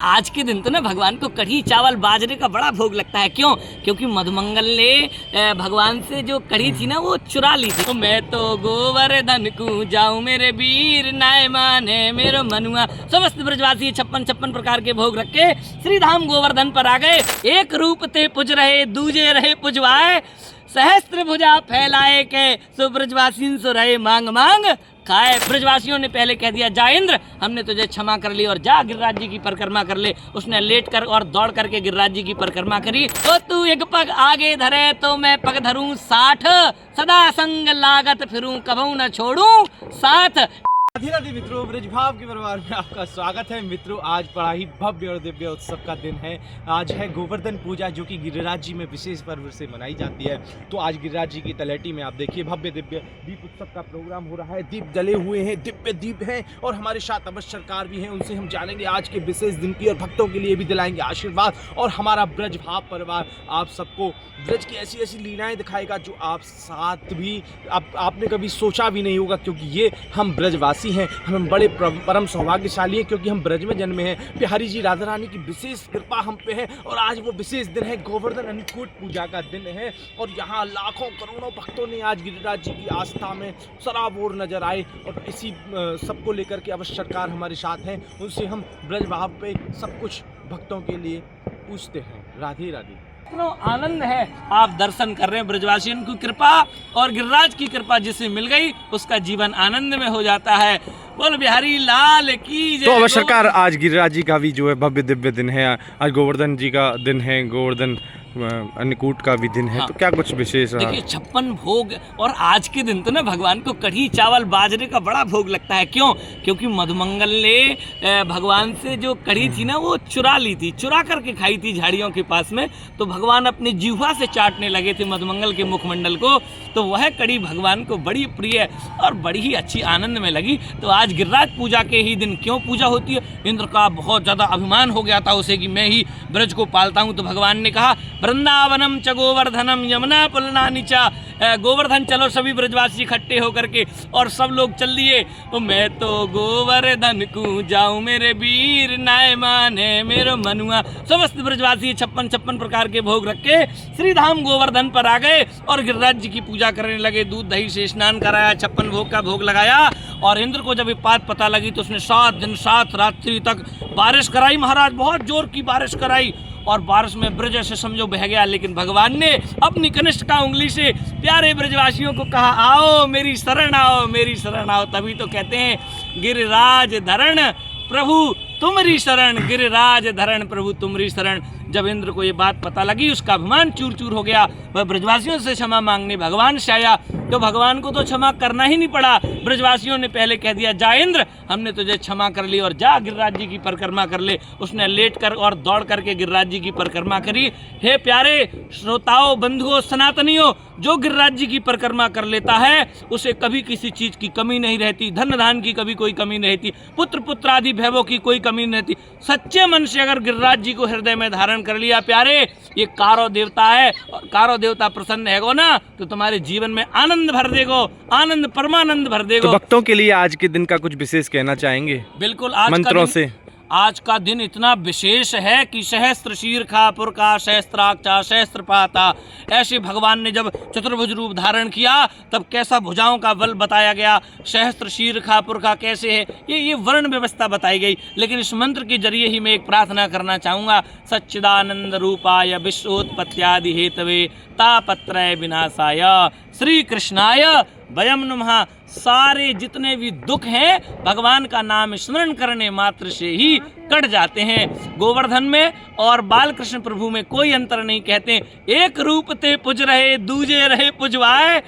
आज के दिन तो ना भगवान को कढ़ी चावल बाजरे का बड़ा भोग लगता है। क्यों? क्योंकि मधुमंगल ने भगवान से जो कढ़ी थी ना वो चुरा ली थी। तो मैं तो गोवर्धन को जाऊं मेरे वीर नाय माने मेरो मनुआ। समस्त ब्रजवासी 56 प्रकार के भोग रख के श्री धाम गोवर्धन पर आ गए। एक रूप ते पुज रहे दूजे रहे पुजवाए, सहस्त्र भुजा फैलाए के सो ब्रजवासी सो रहे मांग मांग खाए। ब्रजवासियों ने पहले कह दिया, जा इंद्र हमने तुझे क्षमा कर ली और जा गिरिराज जी की परिक्रमा कर ले। उसने लेट कर और दौड़ करके गिरिराज जी की परिक्रमा करी। तो तू एक पग आगे धरे तो मैं पग धरूं 60, सदा संग लागत फिरूं कभू न छोड़ूं साथ। राधे राधे मित्रों, ब्रजभाव के परिवार में आपका स्वागत है। मित्रों, आज बड़ा ही भव्य और दिव्य उत्सव का दिन है। आज है गोवर्धन पूजा, जो कि गिरिराज जी में विशेष पर्व से मनाई जाती है। तो आज गिरिराज जी की तलहटी में आप देखिए भव्य दिव्य दीप उत्सव का प्रोग्राम हो रहा है। दीप जले हुए हैं, दिव्य दीप हैं और हमारे साथ अवश्य सरकार भी हैं। उनसे हम जानेंगे आज के विशेष दिन की और भक्तों के लिए भी दिलाएंगे आशीर्वाद। और हमारा ब्रजभाव परिवार आप सबको ब्रज की ऐसी ऐसी लीलाएं दिखाएगा जो आप साथ भी आपने कभी सोचा भी नहीं होगा, क्योंकि ये हम ब्रजवासी हैं। हम बड़े परम सौभाग्यशाली हैं क्योंकि हम ब्रज में जन्मे हैं। बिहारी जी राधा रानी की विशेष कृपा हम पे है और आज वो विशेष दिन है, गोवर्धन अन्नकूट पूजा का दिन है। और यहाँ लाखों करोड़ों भक्तों ने आज गिरिराज जी की आस्था में सराबोर नजर आए और इसी सबको लेकर के अवश्य सरकार हमारे साथ हैं। उनसे हम ब्रजभाव पे सब कुछ भक्तों के लिए पूछते हैं। राधे राधे। आनंद है, आप दर्शन कर रहे हैं ब्रजवासियों की कृपा और गिरिराज की कृपा जिसे मिल गई उसका जीवन आनंद में हो जाता है। बोल बिहारी लाल की जय। तो अवश्य सरकार आज गिरिराज जी का भी जो है भव्य दिव्य दिन है। आज गोवर्धन जी का दिन है, गोवर्धन अन्नकूट का भी दिन है। हाँ। तो क्या कुछ विशेष है? देखिए 56 भोग और आज के दिन तो ना भगवान को कढ़ी चावल बाजरे का बड़ा भोग लगता है। क्यों? क्योंकि मधुमंगल ने भगवान से जो कढ़ी थी ना वो चुरा ली थी, चुरा करके खाई थी झाड़ियों के पास में। तो भगवान अपनी जिह्वा से चाटने लगे थे मधुमंगल के मुखमंडल को। तो वह कढ़ी भगवान को बड़ी प्रिय और बड़ी ही अच्छी आनंद में लगी। तो आज गिरिराज पूजा के ही दिन क्यों पूजा होती है? इंद्र का बहुत ज़्यादा अभिमान हो गया था उसे कि मैं ही ब्रज को पालता हूँ। तो भगवान ने कहा, वृंदावनम च गोवर्धनम यमुना पुलनानि च। गोवर्धन चलो सभी ब्रजवासी इकट्ठे होकर के, और सब लोग चल दिए। तो मैं तो गोवर्धन को जाऊं मेरे वीर नाय माने मेरो मनुआ। समस्त ब्रजवासी 56 प्रकार के भोग रख के श्री धाम गोवर्धन पर आ गए और गिरिराज जी की पूजा करने लगे। दूध दही से स्नान कराया, 56 भोग का भोग लगाया। और इंद्र को जब ये बात पता लगी तो उसने 7 दिन 7 रात्रि तक बारिश कराई। महाराज बहुत जोर की बारिश कराई और बारिश में ब्रज से समझो बह गया। लेकिन भगवान ने अपनी कनिष्ठ का उंगली से प्यारे ब्रजवासियों को कहा, आओ मेरी शरण आओ, मेरी शरण आओ। तभी तो कहते हैं गिरिराज धरण प्रभु तुम्हारी शरण, गिरिराज धरण प्रभु तुम्हारी शरण। जब इंद्र को ये बात पता लगी उसका अभिमान चूर चूर हो गया। वह ब्रजवासियों से क्षमा मांगने भगवान से आया। तो भगवान को तो क्षमा करना ही नहीं पड़ा। ब्रजवासियों ने पहले कह दिया, जा इंद्र हमने तुझे क्षमा कर ली और जा गिरिराज जी की परिक्रमा कर ले। उसने लेट कर और दौड़ करके गिरिराज जी की परिक्रमा करी। हे प्यारे श्रोताओं, बंधुओं, सनातनियों, जो गिरिराज जी की परिक्रमा कर लेता है उसे कभी किसी चीज की कमी नहीं रहती, धन धान की कभी कोई कमी नहीं रहती, पुत्र पुत्र आदि भैभव की कोई कमी नहीं रहती। सच्चे मन से अगर गिरिराज जी को हृदय में धारण कर लिया प्यारे, ये कारो देवता है और कारो देवता प्रसन्न है ना तो तुम्हारे जीवन में आनंद भर देगो, आनंद परमानंद भर देगो। तो भक्तों के लिए आज के दिन का कुछ विशेष कहना चाहेंगे? बिल्कुल, आज का दिन इतना विशेष है कि सहस्त्र शीर्षा पुरका सहस्त्राक्षा सहस्त्रपाता। ऐसे भगवान ने जब चतुर्भुज रूप धारण किया तब कैसा भुजाओं का बल बताया गया। सहस्त्र शीर्षा पुरका कैसे है ये वर्ण व्यवस्था बताई गई। लेकिन इस मंत्र के जरिए ही मैं एक प्रार्थना करना चाहूँगा। सच्चिदानंद रूपाय विश्वोत्पत्त्यादि हेतवे तापत्रय विनाशाय श्री कृष्णाय वयम नमः। सारे जितने भी दुख हैं भगवान का नाम स्मरण करने मात्र से ही कट जाते हैं। गोवर्धन में और बालकृष्ण प्रभु में कोई अंतर नहीं। कहते एक रूप ते पुज रहे दूजे रहे पुजवाए,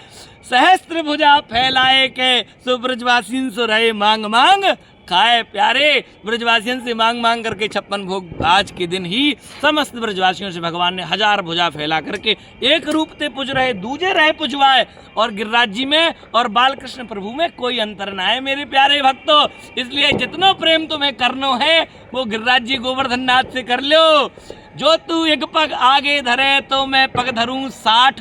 सहस्त्र भुजा फैलाए के सो ब्रजवासी सो रहे मांग मांग खाए। प्यारे ब्रजवासियों से मांग मांग करके 56 भोग आज के दिन ही समस्त ब्रजवासियों से भगवान ने 1000 भुजा फैला करके एक रूप ते पुज रहे दूजे रहे पुजवाए। और गिरिराज जी में और बालकृष्ण प्रभु में कोई अंतर ना है मेरे प्यारे भक्तों। इसलिए जितना प्रेम तुम्हें करना है वो गिरिराज जी गोवर्धन नाथ से कर लो। जो तू एक पग आगे धरे तो मैं पग धरूं 60,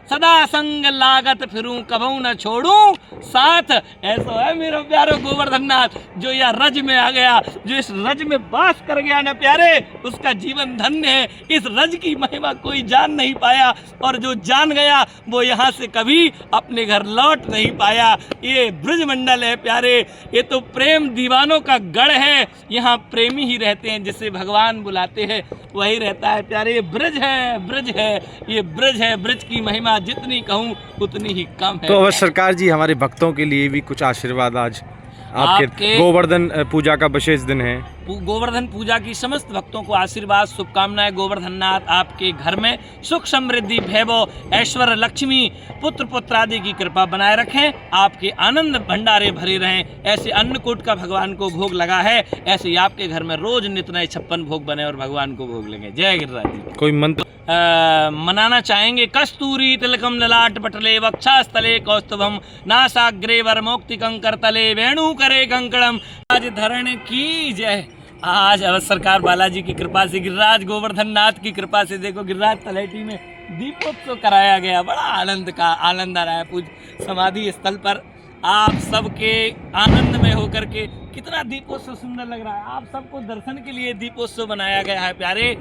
सदा संग लागत फिरूं कबहू न छोड़ूं साथ। ऐसा है मेरा प्यारो गोवर्धन नाथ, जो यह रज में आ गया, जो इस रज में वास कर गया ना प्यारे, उसका जीवन धन्य है। इस रज की महिमा कोई जान नहीं पाया, और जो जान गया वो यहाँ से कभी अपने घर लौट नहीं पाया। ये ब्रजमंडल है प्यारे, ये तो प्रेम दीवानों का गढ़ है। यहाँ प्रेमी ही रहते हैं, जिसे भगवान बुलाते हैं वही रहता है प्यारे। ये ब्रज है, ब्रज है, ये ब्रज है। ब्रज की महिमा जितनी कहूँ उतनी ही कम है। तो अब सरकार जी, हमारे भक्तों के लिए भी कुछ आशीर्वाद। आज आपके गोवर्धन पूजा का विशेष दिन है। गोवर्धन पूजा की समस्त भक्तों को आशीर्वाद, शुभकामनाएं। गोवर्धन नाथ आपके घर में सुख समृद्धि, वैभव, ऐश्वर्य, लक्ष्मी, पुत्र पुत्र आदि की कृपा बनाए रखें। आपके आनंद भंडारे भरे रहें। ऐसे अन्नकूट का भगवान को भोग लगा है, ऐसे ही आपके घर में रोज नित नए 56 भोग बने और भगवान को भोग लगे। जय गिरिराज जी। कोई मंत्र मनाना चाहेंगे। कस्तूरी तिलकम ललाट पटले वक्षास्थले कौस्तुभम नासाग्रे वरमोक्तिकं करतले वेणु करे कंकणम। आज धरण की जय। आज अवध सरकार बालाजी की कृपा से, गिरिराज गोवर्धन नाथ की कृपा से, देखो गिरिराज तलहटी में दीपोत्सव कराया गया। बड़ा आनंद आ रहा है। पूज समाधि स्थल पर आप सबके आनंद में होकर के कितना दीपोत्सव सुंदर लग रहा है। आप सबको दर्शन के लिए दीपोत्सव बनाया गया है प्यारे।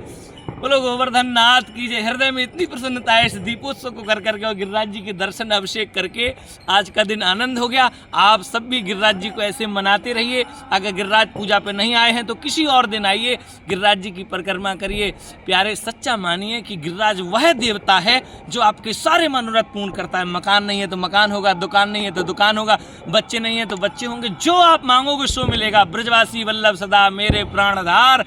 बोलो गोवर्धन नाथ की जय। हृदय में इतनी प्रसन्नता है इस दीपोत्सव को कर करके और गिरिराज जी के दर्शन अभिषेक करके आज का दिन आनंद हो गया। आप सब भी गिरिराज जी को ऐसे मनाते रहिए। अगर गिरिराज पूजा पे नहीं आए हैं तो किसी और दिन आइए, गिरिराज जी की परिक्रमा करिए प्यारे। सच्चा मानिए कि गिरिराज वह देवता है जो आपके सारे मनोरथ पूर्ण करता है। मकान नहीं है तो मकान होगा, दुकान नहीं है तो दुकान होगा, बच्चे नहीं है तो बच्चे होंगे। जो आप मांगोगे सो मिलेगा। ब्रजवासी वल्लभ सदा मेरे प्राणधार।